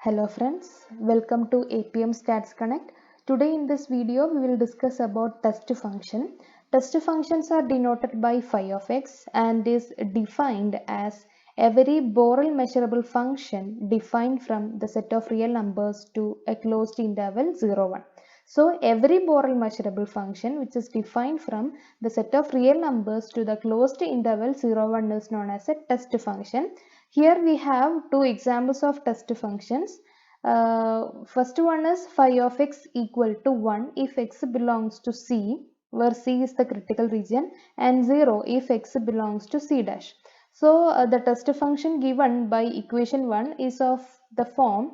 Hello friends, welcome to APM Stats Connect. Today in this video we will discuss about test function. Test functions are denoted by phi of x and is defined as every Borel measurable function defined from the set of real numbers to a closed interval 0, 1. So every Borel measurable function which is defined from the set of real numbers to the closed interval 0, 1 is known as a test function. Here we have two examples of test functions. First one is phi of x equal to 1 if x belongs to C, where C is the critical region, and 0 if x belongs to C dash. So the test function given by equation 1 is of the form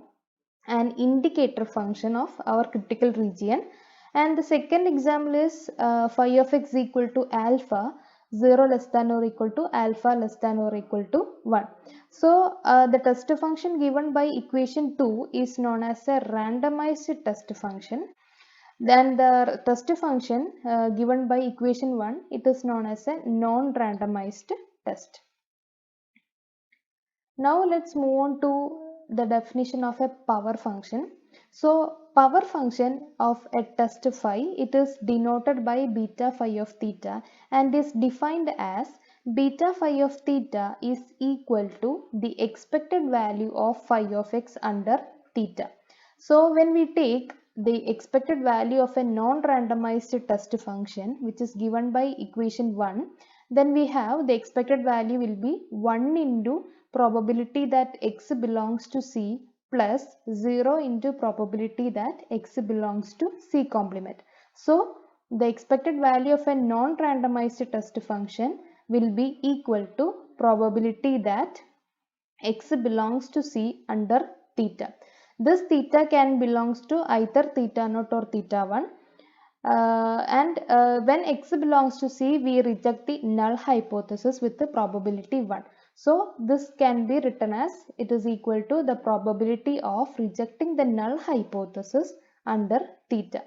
an indicator function of our critical region. And the second example is phi of x equal to alpha 0 less than or equal to alpha less than or equal to 1. So the test function given by equation 2 is known as a randomized test function. Then the test function given by equation 1, it is known as a non-randomized test. Now let's move on to the definition of a power function. So power function of a test phi, it is denoted by beta phi of theta and is defined as beta phi of theta is equal to the expected value of phi of x under theta. So when we take the expected value of a non-randomized test function which is given by equation 1, then we have the expected value will be 1 into probability that x belongs to C plus 0 into probability that x belongs to C complement. So the expected value of a non-randomized test function will be equal to probability that x belongs to C under theta. This theta can belongs to either theta naught or theta 1. When x belongs to C, we reject the null hypothesis with the probability 1. So this can be written as it is equal to the probability of rejecting the null hypothesis under theta.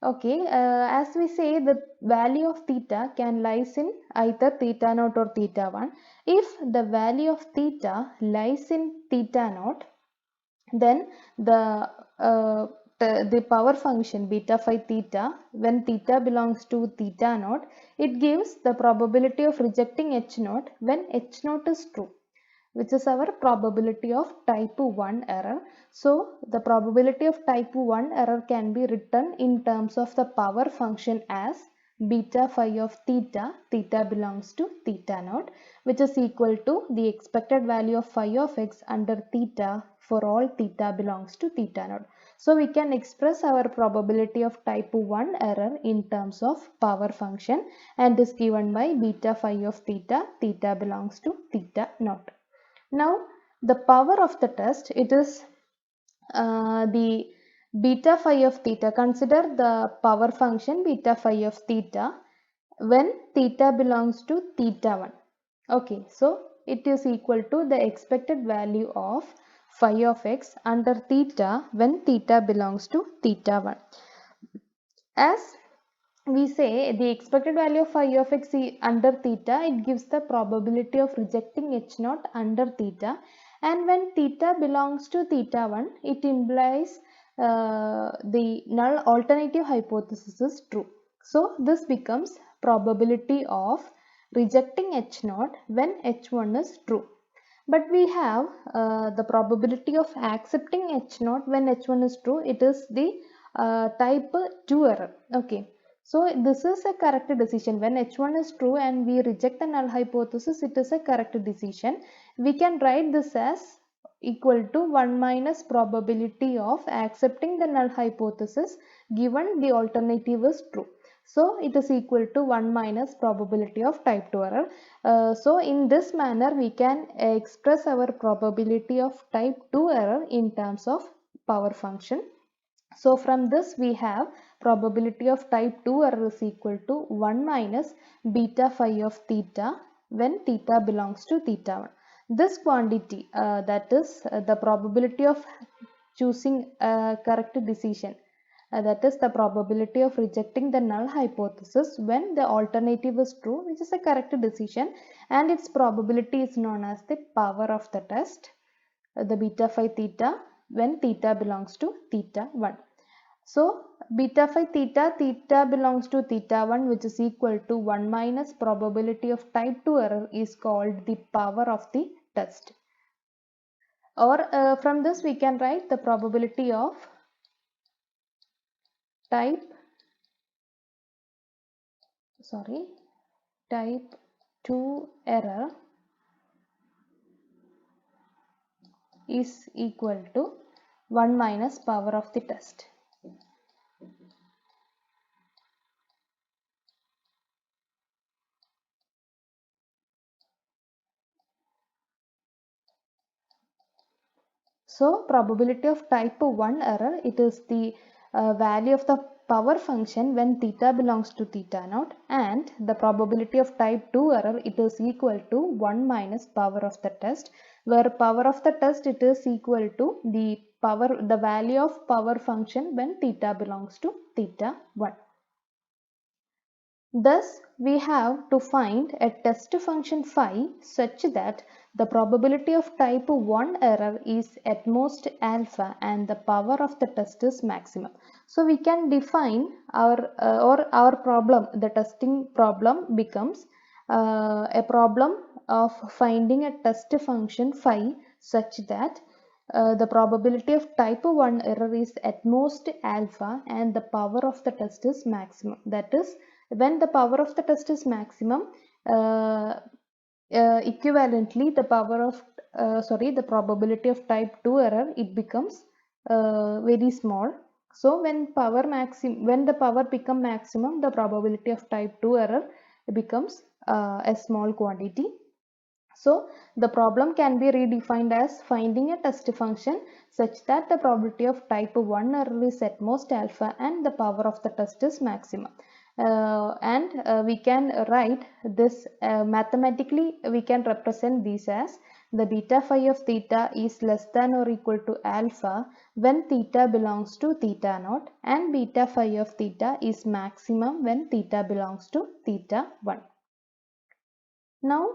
Okay, as we say, the value of theta can lies in either theta naught or theta 1. If the value of theta lies in theta naught, then the power function beta phi theta, when theta belongs to theta naught, it gives the probability of rejecting h naught when h naught is true, which is our probability of type 1 error. So the probability of type 1 error can be written in terms of the power function as beta phi of theta, theta belongs to theta naught, which is equal to the expected value of phi of x under theta for all theta belongs to theta naught. So we can express our probability of type 1 error in terms of power function and is given by beta phi of theta, theta belongs to theta naught. Now the power of the test, it is the beta phi of theta. Consider the power function beta phi of theta when theta belongs to theta 1. Okay, so it is equal to the expected value of phi of x under theta when theta belongs to theta 1. As we say, the expected value of phi of x under theta, it gives the probability of rejecting h naught under theta, and when theta belongs to theta 1, it implies the null alternative hypothesis is true. So this becomes probability of rejecting h naught when h1 is true. But we have the probability of accepting h naught when h1 is true. It is the type 2 error. Okay. So this is a correct decision. When h1 is true and we reject the null hypothesis, it is a correct decision. We can write this as equal to 1 minus probability of accepting the null hypothesis given the alternative is true. So it is equal to 1 minus probability of type 2 error. So in this manner we can express our probability of type 2 error in terms of power function. So from this we have probability of type 2 error is equal to 1 minus beta phi of theta when theta belongs to theta 1. This quantity, that is the probability of choosing a correct decision, that is the probability of rejecting the null hypothesis when the alternative is true, which is a correct decision, and its probability is known as the power of the test, the beta phi theta when theta belongs to theta 1. So beta phi theta, theta belongs to theta 1, which is equal to 1 minus probability of type 2 error, is called the power of the test. Or from this we can write the probability of type 2 error is equal to 1 minus power of the test. So probability of type 1 error, it is the value of the power function when theta belongs to theta naught, and the probability of type 2 error, it is equal to 1 minus power of the test, where power of the test, it is equal to the value of power function when theta belongs to theta 1. Thus, we have to find a test function phi such that the probability of type 1 error is at most alpha and the power of the test is maximum. So, we can define our problem, the testing problem becomes a problem of finding a test function phi such that the probability of type 1 error is at most alpha and the power of the test is maximum. That is, when the power of the test is maximum, equivalently the the probability of type 2 error, it becomes very small. So when the power become maximum, the probability of type 2 error becomes a small quantity. So the problem can be redefined as finding a test function such that the probability of type 1 error is at most alpha and the power of the test is maximum. We can write this mathematically. We can represent these as the beta phi of theta is less than or equal to alpha when theta belongs to theta naught, and beta phi of theta is maximum when theta belongs to theta 1. Now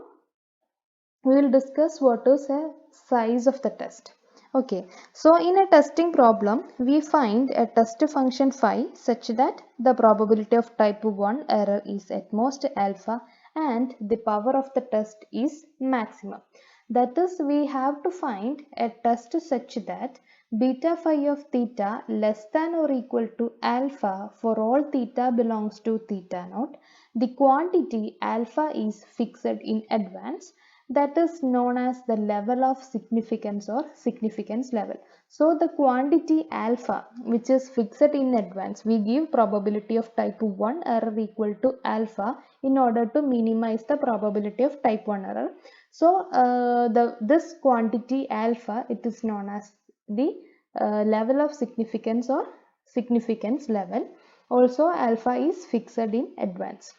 we will discuss what is a size of the test. Okay, so in a testing problem, we find a test function phi such that the probability of type 1 error is at most alpha and the power of the test is maximum. That is, we have to find a test such that beta phi of theta less than or equal to alpha for all theta belongs to theta naught. The quantity alpha is fixed in advance, that is known as the level of significance or significance level. So the quantity alpha, which is fixed in advance, we give probability of type 1 error equal to alpha in order to minimize the probability of type 1 error. So this quantity alpha, it is known as the level of significance or significance level. Also alpha is fixed in advance,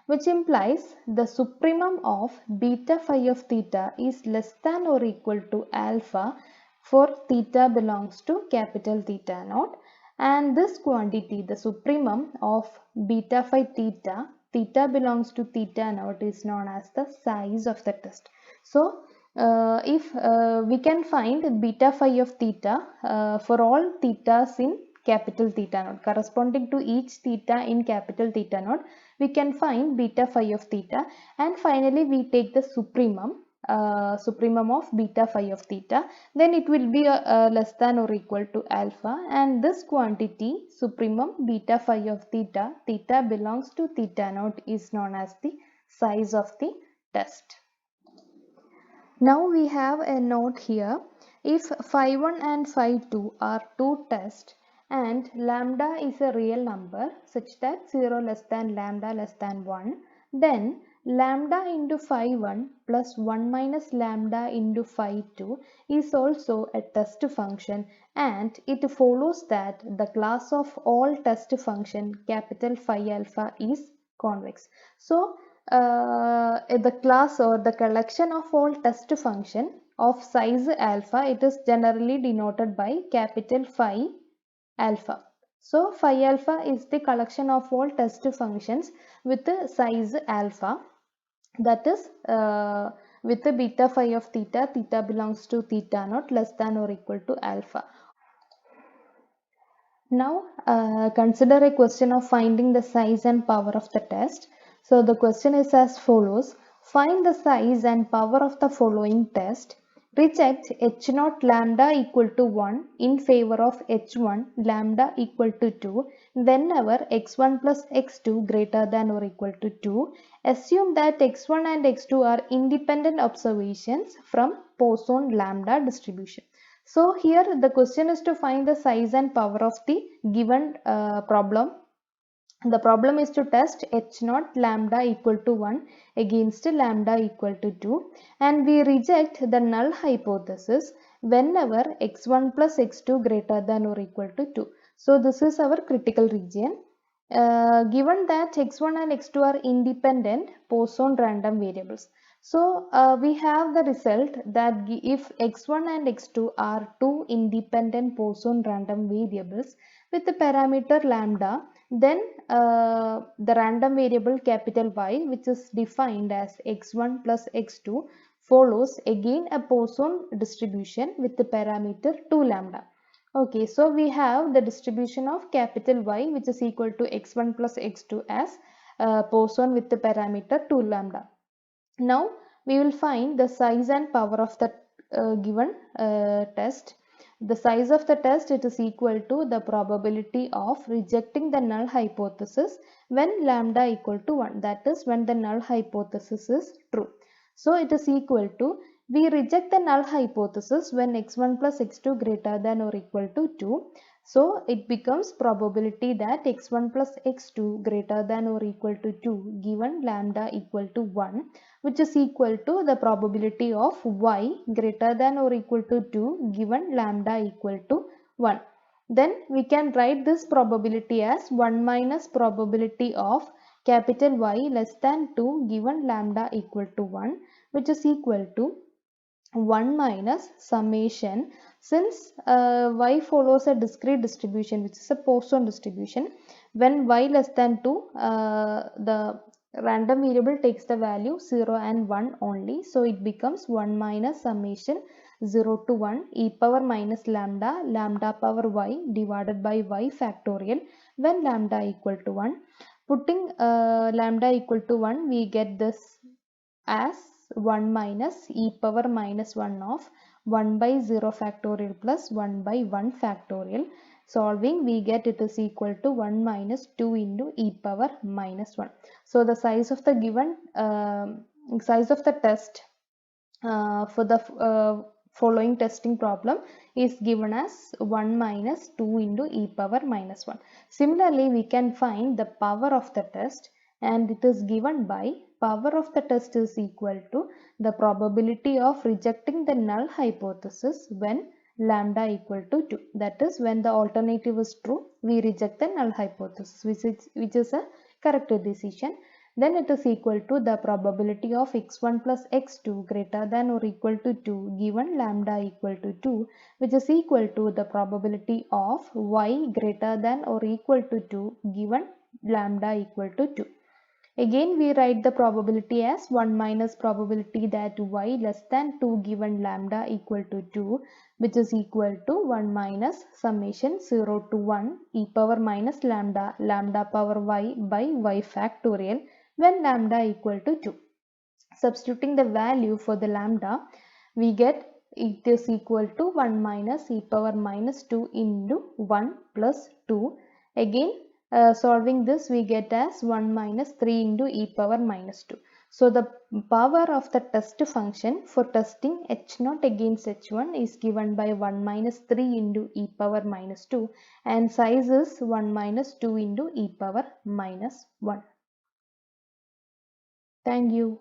which implies the supremum of beta phi of theta is less than or equal to alpha for theta belongs to capital theta naught, and this quantity, the supremum of beta phi theta, theta belongs to theta naught, is known as the size of the test. So if we can find beta phi of theta for all thetas in capital theta naught, corresponding to each theta in capital theta naught, we can find beta phi of theta, and finally we take the supremum of beta phi of theta, then it will be less than or equal to alpha, and this quantity supremum beta phi of theta, theta belongs to theta naught, is known as the size of the test. Now we have a note here. If phi 1 and phi 2 are two tests and lambda is a real number such that 0 less than lambda less than 1, then lambda into phi 1 plus 1 minus lambda into phi 2 is also a test function, and it follows that the class of all test function capital phi alpha is convex. So the class or the collection of all test function of size alpha, it is generally denoted by capital phi alpha. So phi alpha is the collection of all test functions with the size alpha. That is with the beta phi of theta, theta belongs to theta naught less than or equal to alpha. Now consider a question of finding the size and power of the test. So the question is as follows. Find the size and power of the following test. Reject h0 lambda equal to 1 in favor of h1 lambda equal to 2 whenever x1 plus x2 greater than or equal to 2. Assume that x1 and x2 are independent observations from Poisson lambda distribution. So here the question is to find the size and power of the given problem. The problem is to test h0 lambda equal to 1 against lambda equal to 2, and we reject the null hypothesis whenever x1 plus x2 greater than or equal to 2. So this is our critical region. Given that x1 and x2 are independent Poisson random variables. So we have the result that if x1 and x2 are two independent Poisson random variables with the parameter lambda, then the random variable capital Y, which is defined as x1 plus x2, follows again a Poisson distribution with the parameter 2 lambda. Okay, so we have the distribution of capital Y, which is equal to x1 plus x2 as Poisson with the parameter 2 lambda. Now we will find the size and power of the given test. The size of the test, it is equal to the probability of rejecting the null hypothesis when lambda equal to 1, that is when the null hypothesis is true. So it is equal to, we reject the null hypothesis when x1 plus x2 greater than or equal to 2. So it becomes probability that x1 plus x2 greater than or equal to 2 given lambda equal to 1, which is equal to the probability of y greater than or equal to 2 given lambda equal to 1. Then we can write this probability as 1 minus probability of capital Y less than 2 given lambda equal to 1, which is equal to 1 minus summation, since y follows a discrete distribution which is a Poisson distribution. When y less than 2, the random variable takes the value 0 and 1 only, so it becomes 1 minus summation 0 to 1 e power minus lambda, lambda power y divided by y factorial when lambda equal to 1. Putting lambda equal to 1, we get this as 1 minus e power minus 1 of 1 by 0 factorial plus 1 by 1 factorial. Solving, we get it is equal to 1 minus 2 into e power minus 1. So the size of the given size of the test for the following testing problem is given as 1 minus 2 into e power minus 1. Similarly, we can find the power of the test, and it is given by power of the test is equal to the probability of rejecting the null hypothesis when lambda equal to 2. That is, when the alternative is true, we reject the null hypothesis, which is a correct decision. Then it is equal to the probability of x1 plus x2 greater than or equal to 2 given lambda equal to 2, which is equal to the probability of y greater than or equal to 2 given lambda equal to 2. Again, we write the probability as 1 minus probability that y less than 2 given lambda equal to 2, which is equal to 1 minus summation 0 to 1 e power minus lambda, lambda power y by y factorial when lambda equal to 2. Substituting the value for the lambda, we get it is equal to 1 minus e power minus 2 into 1 plus 2. Again, solving this, we get as 1 minus 3 into e power minus 2. So the power of the test function for testing h0 against h1 is given by 1 minus 3 into e power minus 2, and size is 1 minus 2 into e power minus 1. Thank you.